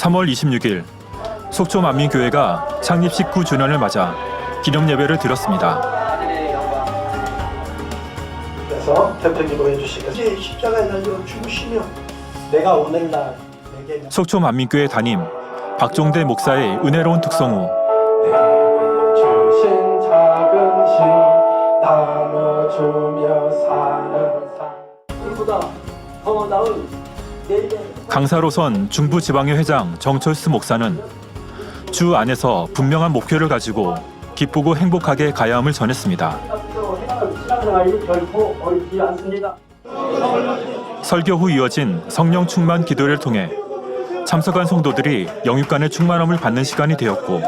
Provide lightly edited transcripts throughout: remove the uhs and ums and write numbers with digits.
3월 26일 속초만민교회가 창립 19주년을 맞아 기념 예배를 드렸습니다. 그래서 대표님으로 해주시고 이제 십자가에 달려 죽으시며 내가 오늘날 내게 속초만민교회 담임 박종대 목사의 은혜로운 특송 후 주신 작은 신 나눠주며 사는 삶 우리보다 더 나은 내일의 강사로선 중부지방회 회장 정철수 목사는 주 안에서 분명한 목표를 가지고 기쁘고 행복하게 가야 함을 전했습니다. 신앙생활이 결코 어렵지 않습니다. 설교 후 이어진 성령 충만 기도를 통해 참석한 성도들이 영육간의 충만함을 받는 시간이 되었고,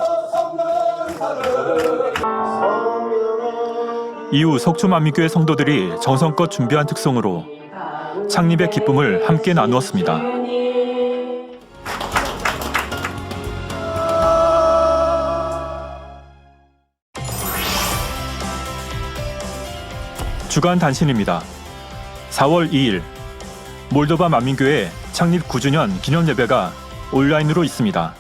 이후 속초만민교회 성도들이 정성껏 준비한 특송으로 창립의 기쁨을 함께 나누었습니다. 주간 단신입니다. 4월 2일 몰도바 만민교회 창립 9주년 기념 예배가 온라인으로 있습니다.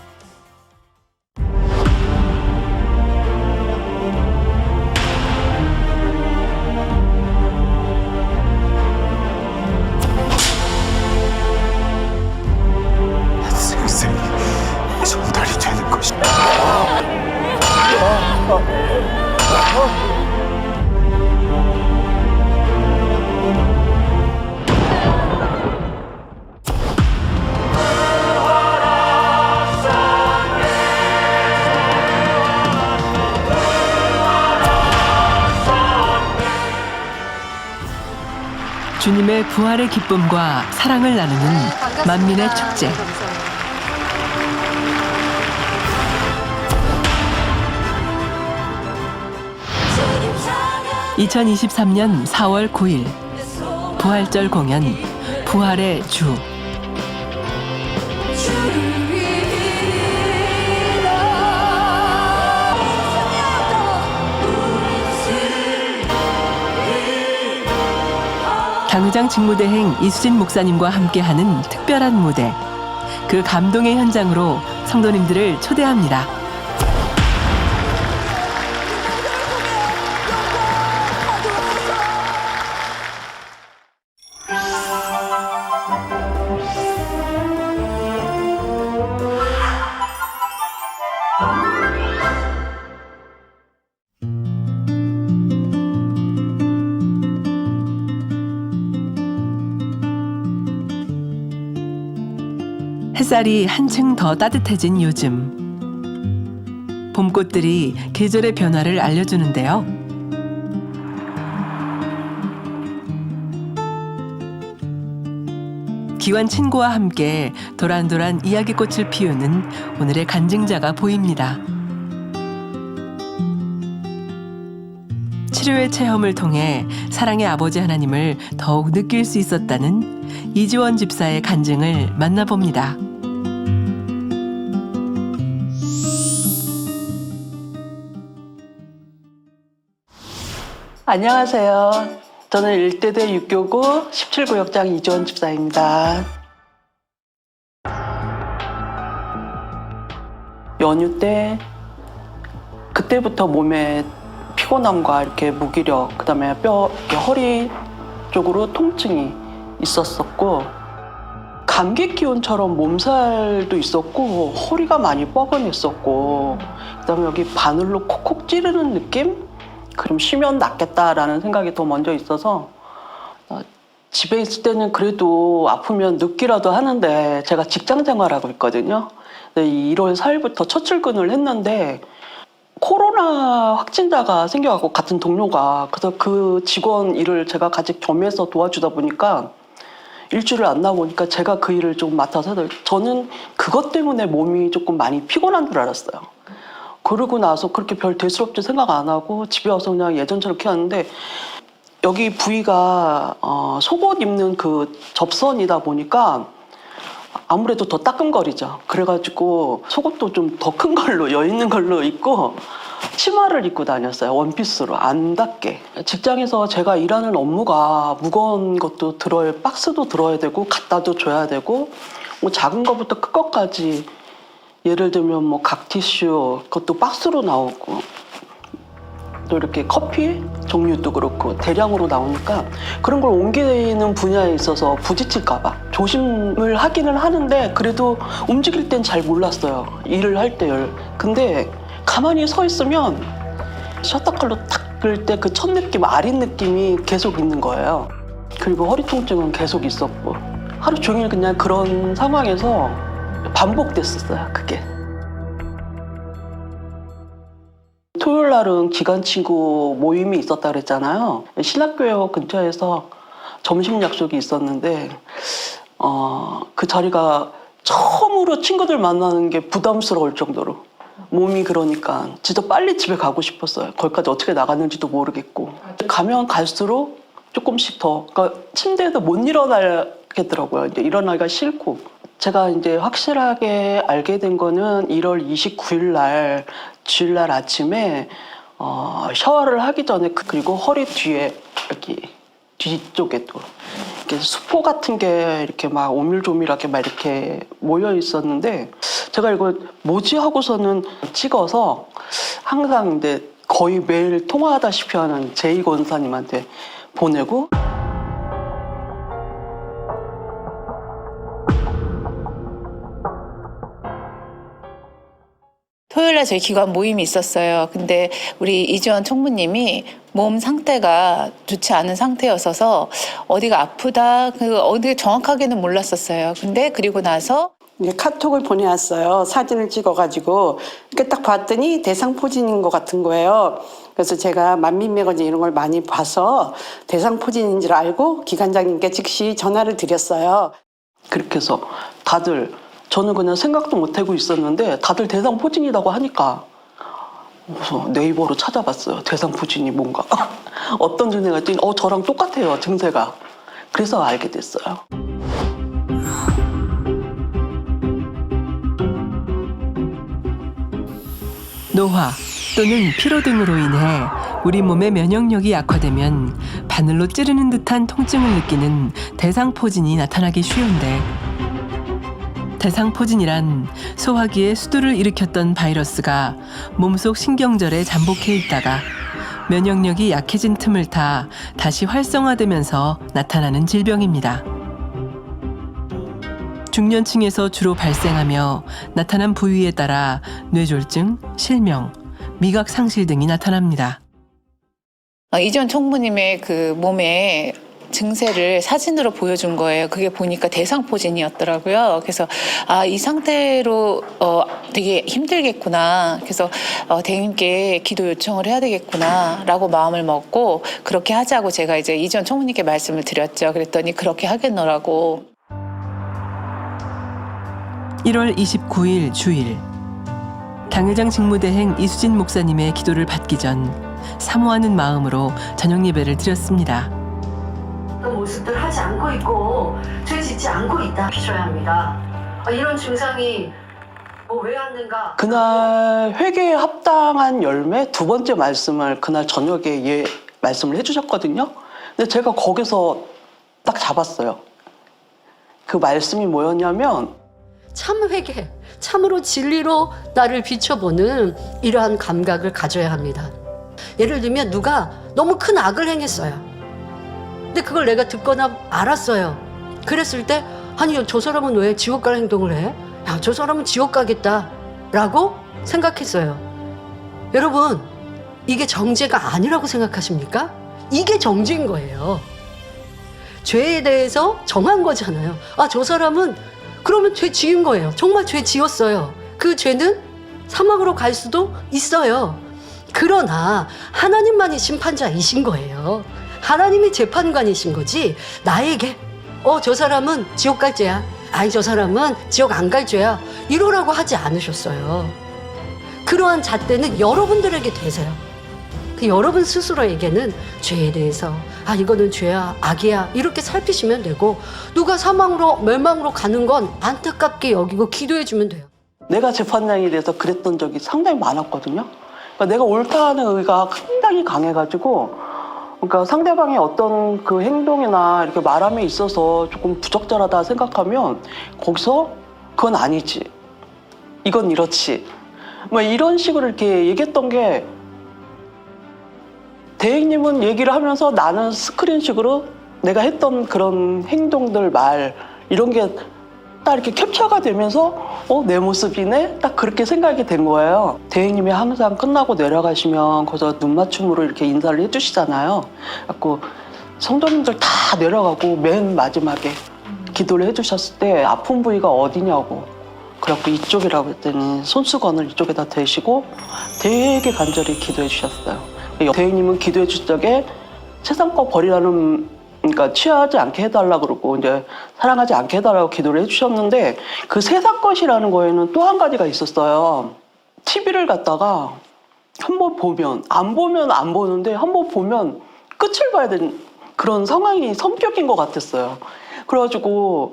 생생히 전달이 되는 것입니다. 주님의 부활의 기쁨과 사랑을 나누는 만민의 축제. 2023년 4월 9일 부활절 공연 부활의 주. 강의장 직무대행 이수진 목사님과 함께하는 특별한 무대. 그 감동의 현장으로 성도님들을 초대합니다. 햇살이 한층 더 따뜻해진 요즘. 봄꽃들이 계절의 변화를 알려주는데요. 귀한 친구와 함께 도란도란 이야기꽃을 피우는 오늘의 간증자가 보입니다. 치료의 체험을 통해 사랑의 아버지 하나님을 더욱 느낄 수 있었다는 이지원 집사의 간증을 만나봅니다. 안녕하세요. 저는 1대대 육교구 17구역장 이지원 집사입니다. 연휴 때 그때부터 몸에 피곤함과 이렇게 무기력, 그다음에 뼈, 이렇게 허리 쪽으로 통증이 있었었고, 감기 기운처럼 몸살도 있었고, 허리가 많이 뻐근했었고, 그다음에 여기 바늘로 콕콕 찌르는 느낌? 그럼 쉬면 낫겠다라는 생각이 더 먼저 있어서 집에 있을 때는 그래도 아프면 늦기라도 하는데, 제가 직장 생활하고 있거든요. 1월 4일부터 첫 출근을 했는데 코로나 확진자가 생겨갖고, 같은 동료가. 그래서 그 직원 일을 제가 같이 겸해서 도와주다 보니까 일주일을 안 나오니까 제가 그 일을 좀 맡아서, 저는 그것 때문에 몸이 조금 많이 피곤한 줄 알았어요. 그러고 나서 그렇게 별 대수롭게 생각 안 하고 집에 와서 그냥 예전처럼 키웠는데, 여기 부위가 속옷 입는 그 접선이다 보니까 아무래도 더 따끔거리죠. 그래가지고 속옷도 좀 더 큰 걸로, 여 있는 걸로 입고 치마를 입고 다녔어요. 원피스로 안 닿게. 직장에서 제가 일하는 업무가 무거운 것도 박스도 들어야 되고 갖다도 줘야 되고, 뭐 작은 것부터 큰 것까지 예를 들면 뭐 각티슈 그것도 박스로 나오고 또 이렇게 커피 종류도 그렇고 대량으로 나오니까 그런 걸 옮기는 분야에 있어서 부딪힐까 봐 조심을 하기는 하는데 그래도 움직일 땐 잘 몰랐어요. 일을 할 때요. 근데 가만히 서 있으면 셔터칼로 탁 그릴 때 그 첫 느낌, 아린 느낌이 계속 있는 거예요. 그리고 허리 통증은 계속 있었고 하루 종일 그냥 그런 상황에서 반복됐었어요, 그게. 토요일 날은 기관 친구 모임이 있었다 그랬잖아요. 신학교역 근처에서 점심 약속이 있었는데 그 자리가 처음으로 친구들 만나는 게 부담스러울 정도로 몸이 그러니까 진짜 빨리 집에 가고 싶었어요. 거기까지 어떻게 나갔는지도 모르겠고 가면 갈수록 조금씩 더 그러니까 침대에서 못 일어나겠더라고요. 이제 일어나기가 싫고 제가 이제 확실하게 알게 된 거는 1월 29일 날 주일날 아침에 샤워를 하기 전에 그리고 허리 뒤에 여기 뒤쪽에도 이렇게 수포 같은 게 이렇게 막 오밀조밀하게 막 이렇게 모여 있었는데 제가 이걸 뭐지 하고서는 찍어서 항상 이제 거의 매일 통화하다시피 하는 제이 권사님한테 보내고 토요일에 저희 기관 모임이 있었어요. 근데 우리 이지원 총무님이 몸 상태가 좋지 않은 상태였어서 어디가 아프다, 어디 정확하게는 몰랐었어요. 근데 그리고 나서 이제 카톡을 보내왔어요. 사진을 찍어가지고. 딱 봤더니 대상포진인 것 같은 거예요. 그래서 제가 만민매거진 이런 걸 많이 봐서 대상포진인 줄 알고 기관장님께 즉시 전화를 드렸어요. 그렇게 해서 다들 저는 그냥 생각도 못하고 있었는데 다들 대상포진이라고 하니까 그래서 네이버로 찾아봤어요. 대상포진이 뭔가 어떤 증세가 있더니 저랑 똑같아요. 증세가. 그래서 알게 됐어요. 노화 또는 피로 등으로 인해 우리 몸의 면역력이 약화되면 바늘로 찌르는 듯한 통증을 느끼는 대상포진이 나타나기 쉬운데 대상포진이란 소화기에 수두를 일으켰던 바이러스가 몸속 신경절에 잠복해 있다가 면역력이 약해진 틈을 타 다시 활성화되면서 나타나는 질병입니다. 중년층에서 주로 발생하며 나타난 부위에 따라 뇌졸중, 실명, 미각 상실 등이 나타납니다. 이지원 총무님의 그 몸에 증세를 사진으로 보여준 거예요. 그게 보니까 대상포진이었더라고요. 그래서 이 상태로 되게 힘들겠구나. 그래서 대님께 기도 요청을 해야 되겠구나라고 마음을 먹고 그렇게 하자고 제가 이제 이지원 총무님께 말씀을 드렸죠. 그랬더니 그렇게 하겠노라고. 1월 29일 주일 당회장 직무대행 이수진 목사님의 기도를 받기 전 사모하는 마음으로 저녁 예배를 드렸습니다. 모습들 하지 않고 있고 죄 짓지 않고 있다 하셔야 합니다. 이런 증상이 왜 왔는가? 그날 회개에 합당한 열매 두 번째 말씀을 그날 저녁에 말씀을 해주셨거든요. 근데 제가 거기서 딱 잡았어요. 그 말씀이 뭐였냐면 참 회개, 참으로 진리로 나를 비춰보는 이러한 감각을 가져야 합니다. 예를 들면 누가 너무 큰 악을 행했어요. 근데 그걸 내가 듣거나 알았어요. 그랬을 때 아니 저 사람은 왜 지옥 갈 행동을 해? 야, 저 사람은 지옥 가겠다 라고 생각했어요. 여러분 이게 정죄가 아니라고 생각하십니까? 이게 정죄인 거예요. 죄에 대해서 정한 거잖아요. 저 사람은 그러면 죄 지은 거예요. 정말 죄 지었어요. 그 죄는 사막으로 갈 수도 있어요. 그러나 하나님만이 심판자이신 거예요. 하나님이 재판관이신 거지 나에게 저 사람은 지옥 갈 죄야. 아니 저 사람은 지옥 안 갈 죄야. 이러라고 하지 않으셨어요. 그러한 잣대는 여러분들에게 되세요. 그 여러분 스스로에게는 죄에 대해서 이거는 죄야 악이야 이렇게 살피시면 되고 누가 사망으로 멸망으로 가는 건 안타깝게 여기고 기도해 주면 돼요. 내가 재판장이 돼서 그랬던 적이 상당히 많았거든요. 그러니까 내가 옳다는 의가 상당히 강해가지고 그러니까 상대방의 어떤 그 행동이나 이렇게 말함에 있어서 조금 부적절하다 생각하면 거기서 그건 아니지. 이건 이렇지. 뭐 이런 식으로 이렇게 얘기했던 게 대행님은 얘기를 하면서 나는 스크린식으로 내가 했던 그런 행동들, 말 이런 게 딱 이렇게 캡처가 되면서 내 모습이네? 딱 그렇게 생각이 된 거예요. 대행님이 항상 끝나고 내려가시면 거기서 눈맞춤으로 이렇게 인사를 해주시잖아요. 그래갖고 성도님들 다 내려가고 맨 마지막에 기도를 해주셨을 때 아픈 부위가 어디냐고. 그래갖고 이쪽이라고 했더니 손수건을 이쪽에다 대시고 되게 간절히 기도해 주셨어요. 대행님은 기도해 줄 적에 세상 거 버리라는, 그러니까 취하지 않게 해달라 그러고 이제 사랑하지 않게 해달라고 기도를 해주셨는데 그 세상 것이라는 거에는 또 한 가지가 있었어요. TV를 갖다가 한번 보면 안 보는데 한번 보면 끝을 봐야 되는 그런 상황이 성격인 것 같았어요. 그래가지고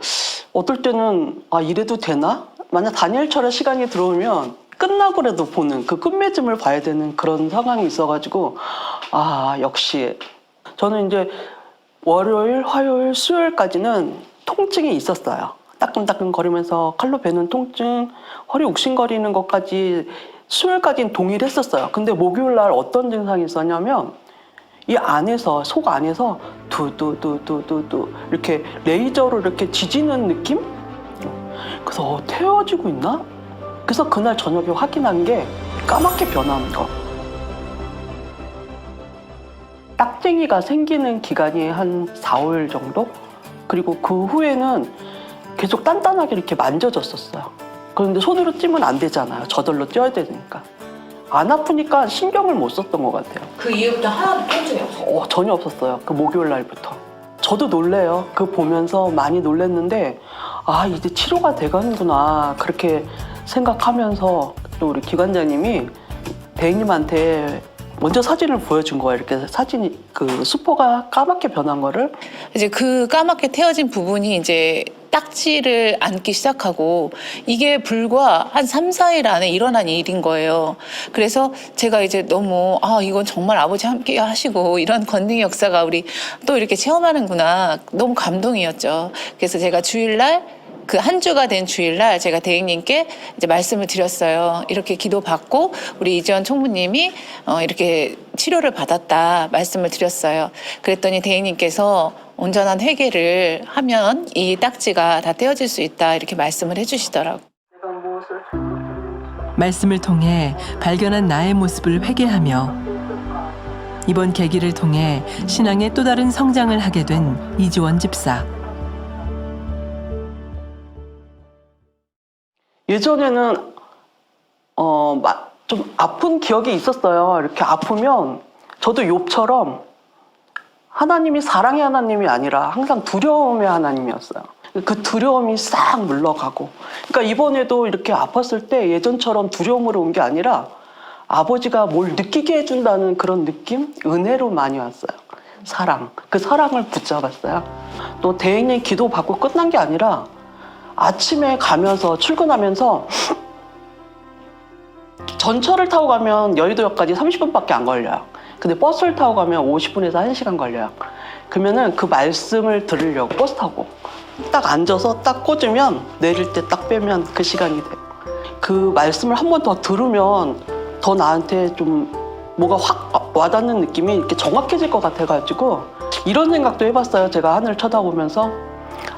어떨 때는 이래도 되나? 만약 다니엘처럼 시간이 들어오면 끝나고라도 보는 그 끝맺음을 봐야 되는 그런 상황이 있어가지고 역시 저는 이제 월요일, 화요일, 수요일까지는 통증이 있었어요. 따끔따끔 거리면서 칼로 베는 통증, 허리 욱신거리는 것까지 수요일까지는 동일했었어요. 근데 목요일 날 어떤 증상이 있었냐면 이 안에서, 속 안에서 두두두두두두 이렇게 레이저로 이렇게 지지는 느낌? 그래서 태워지고 있나? 그래서 그날 저녁에 확인한 게 까맣게 변하는 거. 딱쟁이가 생기는 기간이 한 4, 5일 정도? 그리고 그 후에는 계속 단단하게 이렇게 만져졌었어요. 그런데 손으로 찌면 안 되잖아요. 저절로 쪄야 되니까. 안 아프니까 신경을 못 썼던 것 같아요. 그 이후부터 하나도 통증이 없어요? 전혀 없었어요. 그 목요일 날부터. 저도 놀래요. 그거 보면서 많이 놀랬는데 이제 치료가 돼가는구나 그렇게 생각하면서 또 우리 기관장님이 대행님한테 먼저 사진을 보여준 거예요. 이렇게 사진이 그 수포가 까맣게 변한 거를. 이제 그 까맣게 태워진 부분이 이제 딱지를 앉기 시작하고 이게 불과 한 3, 4일 안에 일어난 일인 거예요. 그래서 제가 이제 너무 이건 정말 아버지 함께 하시고 이런 권능의 역사가 우리 또 이렇게 체험하는구나. 너무 감동이었죠. 그래서 제가 주일날 그 한 주가 된 주일날 제가 대행님께 이제 말씀을 드렸어요. 이렇게 기도받고 우리 이지원 총무님이 이렇게 치료를 받았다 말씀을 드렸어요. 그랬더니 대행님께서 온전한 회개를 하면 이 딱지가 다 떼어질 수 있다 이렇게 말씀을 해주시더라고요. 말씀을 통해 발견한 나의 모습을 회개하며 이번 계기를 통해 신앙의 또 다른 성장을 하게 된 이지원 집사. 예전에는 좀 아픈 기억이 있었어요. 이렇게 아프면 저도 욥처럼 하나님이 사랑의 하나님이 아니라 항상 두려움의 하나님이었어요. 그 두려움이 싹 물러가고. 그러니까 이번에도 이렇게 아팠을 때 예전처럼 두려움으로 온 게 아니라 아버지가 뭘 느끼게 해준다는 그런 느낌? 은혜로 많이 왔어요. 사랑. 그 사랑을 붙잡았어요. 또 대행님 기도 받고 끝난 게 아니라 아침에 가면서 출근하면서 전철을 타고 가면 여의도역까지 30분밖에 안 걸려요. 근데 버스를 타고 가면 50분에서 1시간 걸려요. 그러면은 그 말씀을 들으려고 버스 타고 딱 앉아서 딱 꽂으면 내릴 때 딱 빼면 그 시간이 돼요. 그 말씀을 한 번 더 들으면 더 나한테 좀 뭐가 확 와닿는 느낌이 이렇게 정확해질 것 같아가지고 이런 생각도 해봤어요. 제가 하늘을 쳐다보면서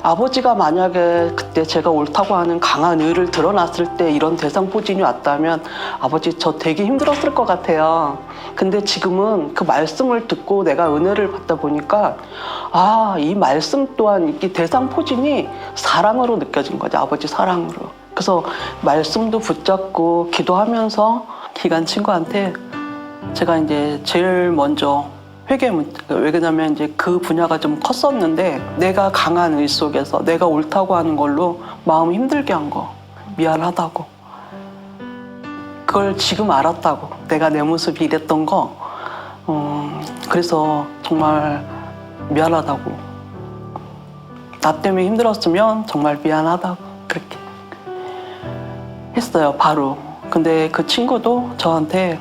아버지가 만약에 그때 제가 옳다고 하는 강한 의를 드러났을 때 이런 대상포진이 왔다면 아버지 저 되게 힘들었을 것 같아요. 근데 지금은 그 말씀을 듣고 내가 은혜를 받다 보니까 이 말씀 또한 이 대상포진이 사랑으로 느껴진 거죠. 아버지 사랑으로. 그래서 말씀도 붙잡고 기도하면서 기관 친구한테 제가 이제 제일 먼저 왜냐면 이제 그 분야가 좀 컸었는데 내가 강한 의 속에서 내가 옳다고 하는 걸로 마음 힘들게 한 거 미안하다고 그걸 지금 알았다고 내가 내 모습이 이랬던 거 그래서 정말 미안하다고 나 때문에 힘들었으면 정말 미안하다고 그렇게 했어요. 바로. 근데 그 친구도 저한테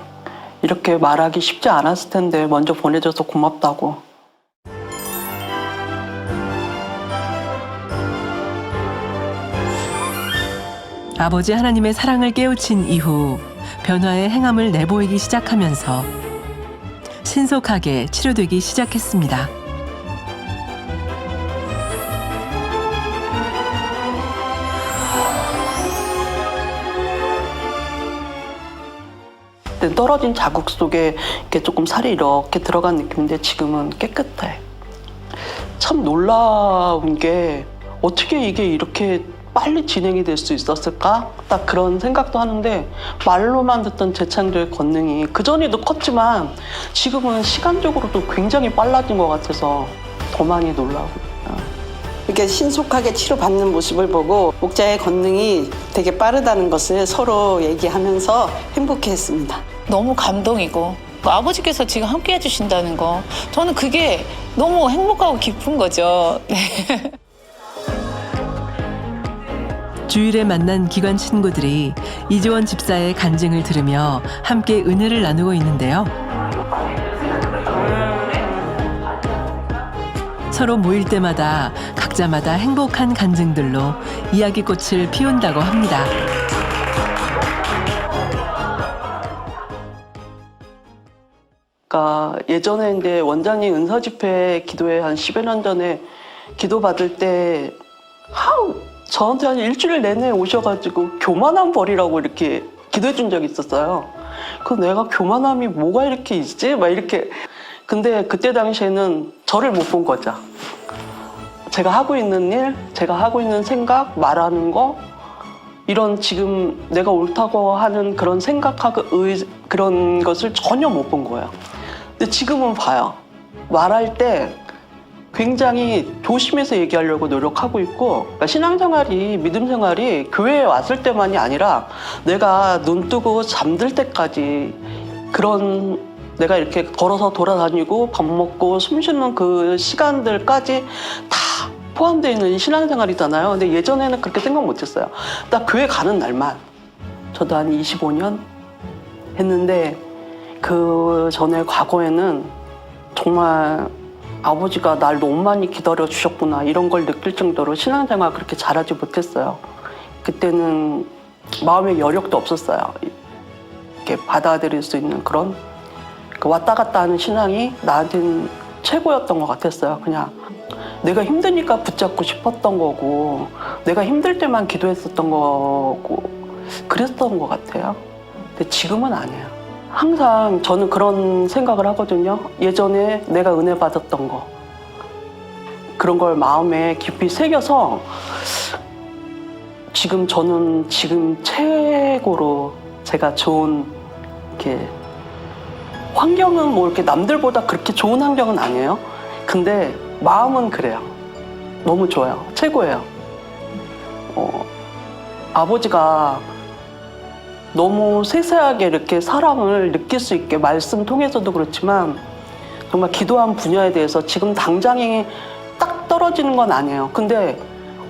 이렇게 말하기 쉽지 않았을 텐데 먼저 보내줘서 고맙다고. 아버지 하나님의 사랑을 깨우친 이후 변화의 행함을 내보이기 시작하면서 신속하게 치료되기 시작했습니다. 그때 떨어진 자국 속에 이렇게 조금 살이 이렇게 들어간 느낌인데 지금은 깨끗해. 참 놀라운 게 어떻게 이게 이렇게 빨리 진행이 될 수 있었을까? 딱 그런 생각도 하는데 말로만 듣던 재창조의 권능이 그전에도 컸지만 지금은 시간적으로도 굉장히 빨라진 것 같아서 더 많이 놀라고 이렇게 신속하게 치료받는 모습을 보고 목자의 권능이 되게 빠르다는 것을 서로 얘기하면서 행복해했습니다. 너무 감동이고 아버지께서 지금 함께 해주신다는 거 저는 그게 너무 행복하고 기쁜 거죠. 네. 주일에 만난 기관 친구들이 이주원 집사의 간증을 들으며 함께 은혜를 나누고 있는데요. 서로 모일 때마다 각자마다 행복한 간증들로 이야기꽃을 피운다고 합니다. 그러니까 예전에 이제 원장님 은사 집회 기도회 한 10여 년 전에 기도 받을 때 저한테 한 일주일 내내 오셔가지고 교만함 버리라고 이렇게 기도해 준 적이 있었어요. 그 내가 교만함이 뭐가 이렇게 있지? 막 이렇게. 근데 그때 당시에는 저를 못 본 거죠. 제가 하고 있는 일, 제가 하고 있는 생각, 말하는 거, 이런 지금 내가 옳다고 하는 그런 생각하고 그런 것을 전혀 못 본 거예요. 근데 지금은 봐요. 말할 때 굉장히 조심해서 얘기하려고 노력하고 있고, 그러니까 신앙생활이, 믿음생활이 교회에 왔을 때만이 아니라 내가 눈 뜨고 잠들 때까지 그런 내가 이렇게 걸어서 돌아다니고 밥 먹고 숨 쉬는 그 시간들까지 다 포함되어 있는 신앙생활이잖아요. 근데 예전에는 그렇게 생각 못했어요. 딱 교회 가는 날만. 저도 한 25년 했는데 그 전에 과거에는 정말 아버지가 날 너무 많이 기다려 주셨구나 이런 걸 느낄 정도로 신앙생활 그렇게 잘하지 못했어요. 그때는 마음의 여력도 없었어요. 이렇게 받아들일 수 있는 그런 왔다 갔다 하는 신앙이 나한테는 최고였던 것 같았어요. 그냥 내가 힘드니까 붙잡고 싶었던 거고 내가 힘들 때만 기도했었던 거고 그랬던 것 같아요. 근데 지금은 아니에요. 항상 저는 그런 생각을 하거든요. 예전에 내가 은혜 받았던 거 그런 걸 마음에 깊이 새겨서 지금 저는 지금 최고로 제가 좋은 이렇게 환경은 뭐 이렇게 남들보다 그렇게 좋은 환경은 아니에요. 근데 마음은 그래요. 너무 좋아요. 최고예요. 아버지가 너무 세세하게 이렇게 사랑을 느낄 수 있게 말씀 통해서도 그렇지만 정말 기도한 분야에 대해서 지금 당장에 딱 떨어지는 건 아니에요. 근데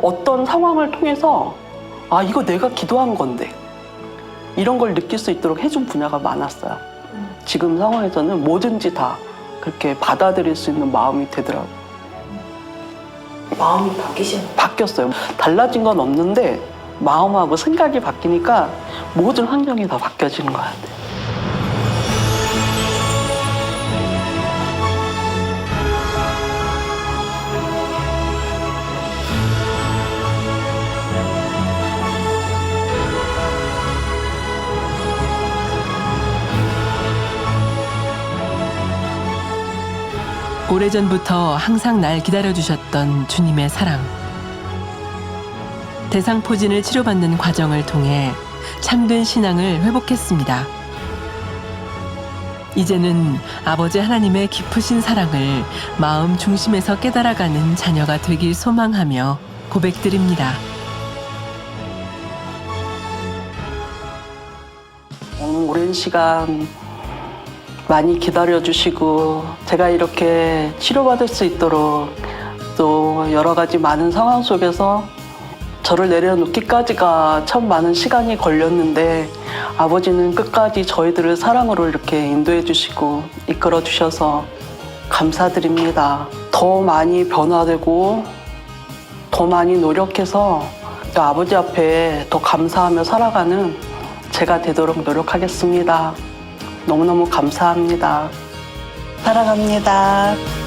어떤 상황을 통해서 아 이거 내가 기도한 건데 이런 걸 느낄 수 있도록 해준 분야가 많았어요. 지금 상황에서는 뭐든지 다 그렇게 받아들일 수 있는 마음이 되더라고요. 마음이 바뀌었어요. 달라진 건 없는데 마음하고 생각이 바뀌니까 모든 환경이 다 바뀌어지는 것 같아요. 오래전부터 항상 날 기다려주셨던 주님의 사랑. 대상포진을 치료받는 과정을 통해 참된 신앙을 회복했습니다. 이제는 아버지 하나님의 깊으신 사랑을 마음 중심에서 깨달아가는 자녀가 되길 소망하며 고백드립니다. 오랜 시간 많이 기다려주시고 제가 이렇게 치료받을 수 있도록 또 여러 가지 많은 상황 속에서 저를 내려놓기까지가 참 많은 시간이 걸렸는데 아버지는 끝까지 저희들을 사랑으로 이렇게 인도해 주시고 이끌어 주셔서 감사드립니다. 더 많이 변화되고 더 많이 노력해서 그러니까 아버지 앞에 더 감사하며 살아가는 제가 되도록 노력하겠습니다. 너무너무 감사합니다. 사랑합니다.